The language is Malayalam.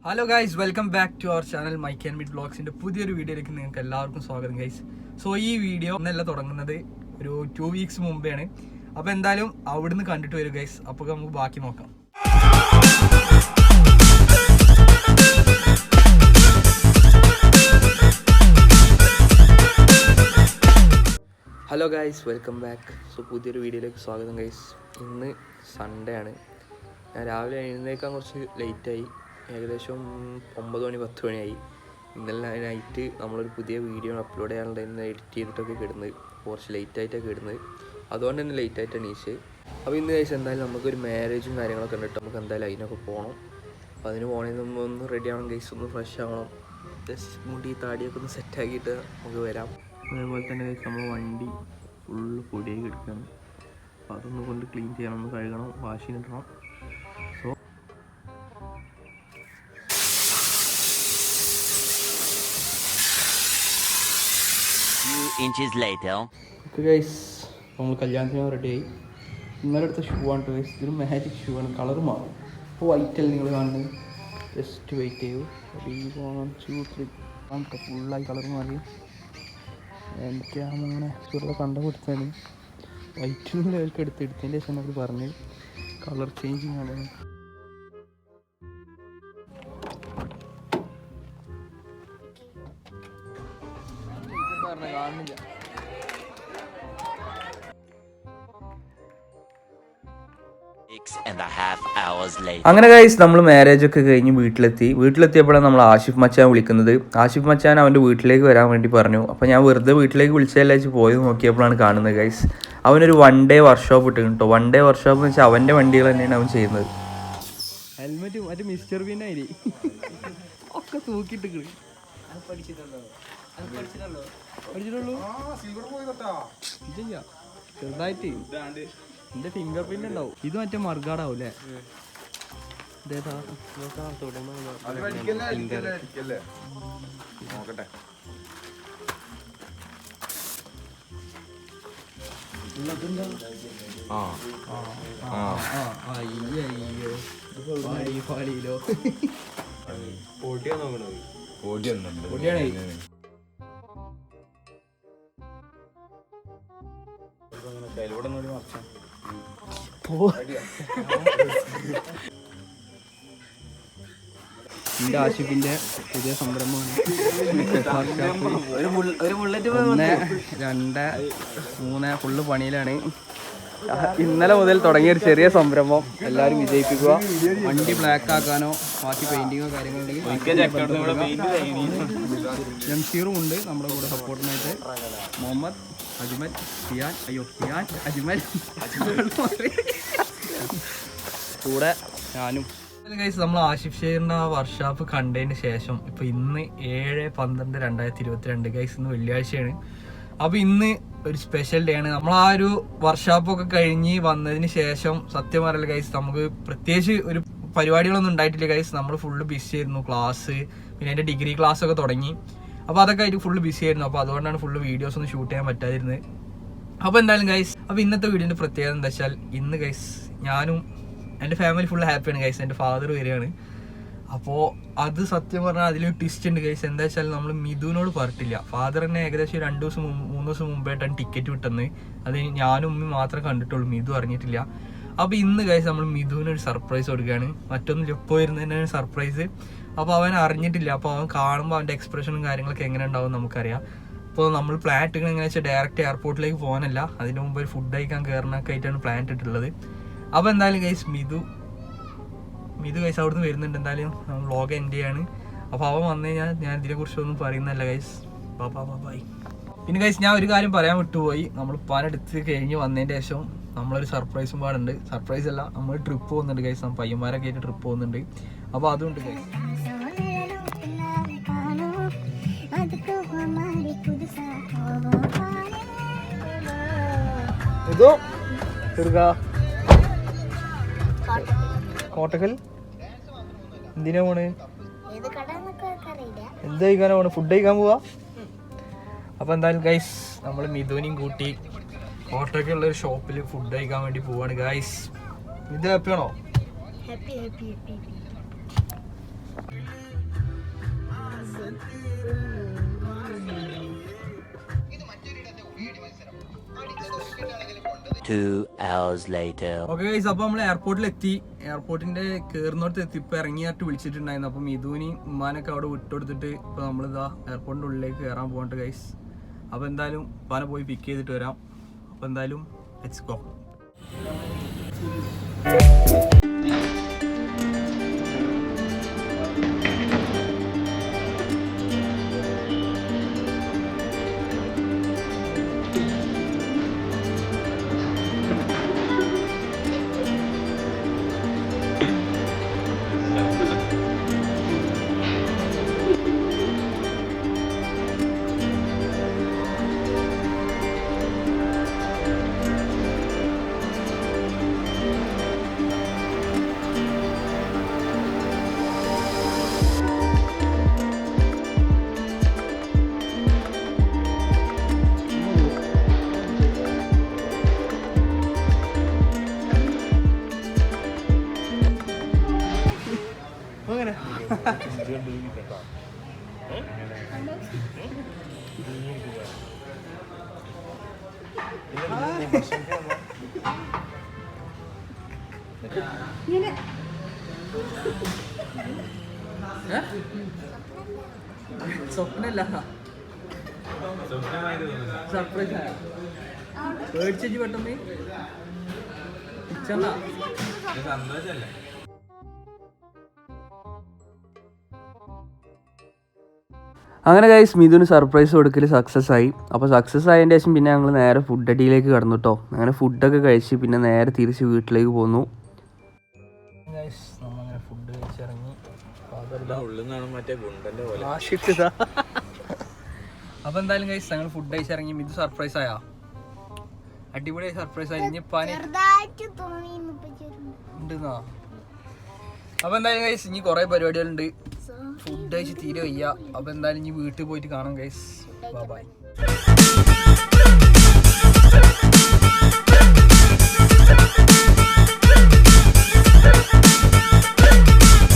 Hello guys, welcome back to our channel Mike and Mid വ്ളോഗ്സിന്റെ പുതിയൊരു വീഡിയോയിലേക്ക് നിങ്ങൾക്ക് എല്ലാവർക്കും സ്വാഗതം ഗൈസ്. സോ ഈ വീഡിയോ ഇന്നല്ല തുടങ്ങുന്നത്, ഒരു 2 വീക്സ് മുമ്പെയാണ്. അപ്പോൾ എന്തായാലും അവിടുന്ന് കണ്ടിട്ട് വരും ഗൈസ്. അപ്പോൾ നമുക്ക് ബാക്കി നോക്കാം. Hello guys, welcome back. So പുതിയൊരു വീഡിയോയിലേക്ക് സ്വാഗതം ഗൈസ്. ഇന്ന് സൺഡേ ആണ്. ഞാൻ രാവിലെ എഴുന്നേക്കാൻ കുറച്ച് ലേറ്റായി, ഏകദേശം 9 മണി 10 മണിയായി. ഇന്നലെ നൈറ്റ് നമ്മളൊരു പുതിയ വീഡിയോ അപ്ലോഡ് ചെയ്യാനുണ്ട്, ഇന്ന് എഡിറ്റ് ചെയ്തിട്ടൊക്കെ കിടുന്നത്, കുറച്ച് ലേറ്റായിട്ടൊക്കെ കിടുന്നത്, അതുകൊണ്ട് തന്നെ ലേറ്റായിട്ടാണ് ഈശ്. അപ്പോൾ ഇന്ന് കഴിച്ച് എന്തായാലും നമുക്കൊരു മാരേജും കാര്യങ്ങളൊക്കെ ഉണ്ട്, നമുക്ക് എന്തായാലും അതിനൊക്കെ പോകണം. അപ്പോൾ അതിന് പോകണമെങ്കിൽ ഒന്ന് റെഡി ആവണം ഗൈസ്, ഒന്ന് ഫ്രഷ് ആവണം, ജസ്റ്റ് മുടി താടിയൊക്കെ ഒന്ന് സെറ്റാക്കിയിട്ട് നമുക്ക് വരാം. അതേപോലെ തന്നെ നമ്മൾ വണ്ടി ഫുള്ള് പൊടിയായി കിടക്കുകയാണ്, അപ്പോൾ അതൊന്ന് കൊണ്ട് ക്ലീൻ ചെയ്യണം, ഒന്ന് കഴുകണം, വാഷിനിടണം. So inches later. Okay guys, നമ്മൾ കല്യാണത്തിന് റെഡിയായി. ഇന്നലെ എടുത്ത ഷൂ ആണ് ഗൈസ്, ഇതൊരു മാജിക് ഷൂ ആണ്, കളർ മാറും. അപ്പോൾ വൈറ്റല്ല നിങ്ങൾ കാണുന്നത്, ജസ്റ്റ് വെയിറ്റ് ചെയ്യൂ. 1 2 3 ഫുള്ളായി കളർ മാറി. എനിക്ക് അങ്ങനെ ചുരുള കണ്ടുപിടുത്താണ് വൈറ്റിലേക്ക് എടുത്തതിൻ്റെ ശേഷം അവർ പറഞ്ഞ് കളർ ചേഞ്ചിങ് ആണ്. കാണുന്നില്ല. അങ്ങനെ ഗൈസ്, നമ്മൾ മാരേജ് ഒക്കെ കഴിഞ്ഞ് വീട്ടിലെത്തിയപ്പോഴാണ് നമ്മൾ ആഷിഫ് മച്ചാൻ വിളിക്കുന്നത്. ആഷിഫ് മച്ചാൻ അവൻ്റെ വീട്ടിലേക്ക് വരാൻ വേണ്ടി പറഞ്ഞു. അപ്പോൾ ഞാൻ വെറുതെ വീട്ടിലേക്ക് വിളിച്ചതല്ല വെച്ച് പോയി നോക്കിയപ്പോഴാണ് കാണുന്നത് ഗൈസ്, അവനൊരു 1 ഡേ വർക്ക്ഷോപ്പ് ഇട്ട് കേട്ടോ. 1 ഡേ വർക്ക്ഷോപ്പ് എന്ന് വെച്ചാൽ അവൻ്റെ വണ്ടികൾ തന്നെയാണ് അവൻ ചെയ്യുന്നത്. ഹെൽമെറ്റ് മറ്റേ മിസ്റ്റർ ബീനായി ഒക്കെ തൂക്കിയിട്ട് ചെറുതായിട്ട് എന്റെ ഫിംഗർ പ്രിന്റ് ഉണ്ടാവും. ഇത് മറ്റേ മർഗാടാവും അല്ലേ? എന്റെ ആഷിഫിന്റെ പുതിയ സംരംഭമാണ് 1 2 3 ഫുള്ള് പണിയിലാണ്. ഇന്നലെ മുതൽ തുടങ്ങിയ ഒരു ചെറിയ സംരംഭം, എല്ലാവരും വിജയിപ്പിക്കുക. വണ്ടി ബ്ലാക്ക് ആക്കാനോ ബാക്കി പെയിന്റിങ്ങോ കാര്യങ്ങളുണ്ടെങ്കിൽ ജംഷീറും ഉണ്ട് നമ്മുടെ കൂടെ സപ്പോർട്ടിനായിട്ട്. മുഹമ്മദ്, അജ്മൽ, സിയാൻ അജ്മൽ കൂടെ ഞാനും. നമ്മൾ ആഷിഫ് ഷെയറിന്റെ ആ വർക്ക്ഷോപ്പ് കണ്ടതിന് ശേഷം ഇപ്പൊ ഇന്ന് 7/12/2022 ഗൈസ്, ഇന്ന് വെള്ളിയാഴ്ചയാണ്. അപ്പൊ ഇന്ന് ഒരു സ്പെഷ്യൽ ഡേ ആണ്. നമ്മൾ ആ ഒരു വർക്ക്ഷോപ്പൊക്കെ കഴിഞ്ഞ് വന്നതിന് ശേഷം സത്യം പറയല്ല ഗൈസ്, നമുക്ക് പ്രത്യേകിച്ച് ഒരു പരിപാടികളൊന്നും ഉണ്ടായിട്ടില്ല ഗൈസ്. നമ്മൾ ഫുള്ള് ബിസി ആയിരുന്നു, ക്ലാസ് പിന്നെ എൻ്റെ ഡിഗ്രി ക്ലാസ് ഒക്കെ തുടങ്ങി. അപ്പോൾ അതൊക്കെ ആയിട്ട് ഫുള്ള് ബിസി ആയിരുന്നു. അപ്പോൾ അതുകൊണ്ടാണ് ഫുള്ള് വീഡിയോസ് ഒന്നും ഷൂട്ട് ചെയ്യാൻ പറ്റാതിരുന്നത്. അപ്പോൾ എന്തായാലും ഗൈസ്, അപ്പോൾ ഇന്നത്തെ വീഡിയോൻ്റെ പ്രത്യേകത എന്താ വെച്ചാൽ, ഇന്ന് ഗൈസ് ഞാനും എൻ്റെ ഫാമിലി ഫുള്ള് ഹാപ്പിയാണ് ഗൈസ്. എൻ്റെ ഫാദർ വരികയാണ്. അപ്പോൾ അത് സത്യം പറഞ്ഞാൽ അതിലൊരു ട്വിസ്റ്റ് ഉണ്ട് ഗൈസ്. എന്താ വെച്ചാൽ നമ്മൾ മിഥുനോട് പറഞ്ഞിട്ടില്ല. ഫാദർ തന്നെ ഏകദേശം 2 ദിവസം 3 ദിവസം മുമ്പായിട്ടാണ് ടിക്കറ്റ് വിട്ടെന്ന്. അത് ഞാനും ഉമ്മയും മാത്രമേ കണ്ടിട്ടുള്ളൂ, മിഥു അറിഞ്ഞിട്ടില്ല. അപ്പോൾ ഇന്ന് ഗൈസ് നമ്മൾ മിഥുവിനൊരു സർപ്രൈസ് കൊടുക്കുകയാണ്. മറ്റൊന്നും ഇപ്പോൾ വരുന്നതിന് ഒരു സർപ്രൈസ്. അപ്പോൾ അവൻ അറിഞ്ഞിട്ടില്ല. അപ്പോൾ അവൻ കാണുമ്പോൾ അവൻ്റെ എക്സ്പ്രഷനും കാര്യങ്ങളൊക്കെ എങ്ങനെ ഉണ്ടാവും നമുക്കറിയാം. അപ്പോൾ നമ്മൾ പ്ലാൻ ഇട്ടിങ്ങനെ എങ്ങനെ വെച്ചാൽ ഡയറക്റ്റ് എയർപോർട്ടിലേക്ക് പോകാനല്ല, അതിന് മുമ്പ് ഒരു ഫുഡ് കഴിക്കാൻ കയറാനൊക്കെ ആയിട്ടാണ് പ്ലാൻ ഇട്ടിട്ടുള്ളത്. അപ്പോൾ എന്തായാലും ഗൈസ് മിഥു ഗൈസ് അവിടുന്ന് വരുന്നുണ്ട്. എന്തായാലും വ്ളോഗ് എൻഡ് ചെയ്യാണ്. അപ്പോൾ അവൻ വന്നു കഴിഞ്ഞാൽ ഞാൻ ഇതിനെക്കുറിച്ചൊന്നും പറയുന്നതല്ല ഗൈസ്. ബൈ. പിന്നെ ഗൈസ്, ഞാൻ ഒരു കാര്യം പറയാൻ വിട്ടുപോയി. നമ്മൾ പനെടുത്ത് കഴിഞ്ഞ് വന്നതിൻ്റെ ശേഷം നമ്മളൊരു സർപ്രൈസും പാടുണ്ട്. സർപ്രൈസ് അല്ല, നമ്മൾ ട്രിപ്പ് പോകുന്നുണ്ട് ഗൈസ്. നമ്മൾ പയ്യന്മാരൊക്കെ ആയിട്ട് ട്രിപ്പ് പോകുന്നുണ്ട്. അപ്പോൾ അതുകൊണ്ട് ഗൈസ് ഇതോ കോട്ടക്കൽ എന്തിനാ പോണ്? എന്ത് കഴിക്കാനാ പോണ്? ഫുഡ് കഴിക്കാൻ പോവാ. അപ്പൊ എന്തായാലും ഗൈസ്, നമ്മൾ മിഥുനെയും കൂട്ടി കോട്ടയ്ക്കുള്ള ഒരു ഷോപ്പിൽ ഫുഡ് കഴിക്കാൻ വേണ്ടി പോവാണ് ഗൈസ്. ഇത് ഹാപ്പിയാണോ? ഓക്കെ ഗൈസ്, അപ്പൊ നമ്മള് എയർപോർട്ടിലെത്തി. എയർപോർട്ടിന്റെ കേറുന്നോടത്ത് എത്തി. ഇപ്പൊ ഇറങ്ങിയായിട്ട് വിളിച്ചിട്ടുണ്ടായിരുന്നു. അപ്പൊ മിഥുനി ഉമ്മാനൊക്കെ അവിടെ വിട്ടുകൊടുത്തിട്ട് ഇപ്പൊ നമ്മളിതാ എയർപോർട്ടിന്റെ ഉള്ളിലേക്ക് കയറാൻ പോകണ്ട ഗൈസ്. അപ്പൊ എന്തായാലും ഉപ്പാനെ പോയി പിക്ക് ചെയ്തിട്ട് വരാം. അപ്പൊ എന്തായാലും ലെറ്റ്സ് ഗോ. സ്വപ്നല്ല, സർപ്രൈസ് പേടിച്ചു പെട്ടെന്ന്. സന്തോഷല്ലേ? അങ്ങനെ ഗൈസ്, മിഥുന് സർപ്രൈസ് കൊടുക്കൽ സക്സസ് ആയി. അപ്പോൾ സക്സസ് ആയതിൻ്റെ ശേഷം പിന്നെ ഞങ്ങൾ നേരെ ഫുഡ് അടിയിലേക്ക് കടന്നു കേട്ടോ. അങ്ങനെ ഫുഡൊക്കെ കഴിച്ച് പിന്നെ നേരെ തിരിച്ച് വീട്ടിലേക്ക് പോന്നു. ഫുഡ് കഴിച്ചിറങ്ങി. അപ്പോൾ എന്തായാലും ഗൈസ് ഞങ്ങൾ ഫുഡ് കഴിച്ചിറങ്ങി. മിഥു സർപ്രൈസ് ആയാ? അടിപൊളി സർപ്രൈസ് ആയി. ഉണ്ടെന്നാ? അപ്പോൾ എന്തായാലും ഗൈസ് ഇനി കുറേ പരിപാടികളുണ്ട്. ഫുഡ് കഴിച്ച് തീരെ വയ്യ. അപ്പോൾ എന്തായാലും ഇനി വീട്ടിൽ പോയിട്ട് കാണാം ഗൈസ്. Bye bye.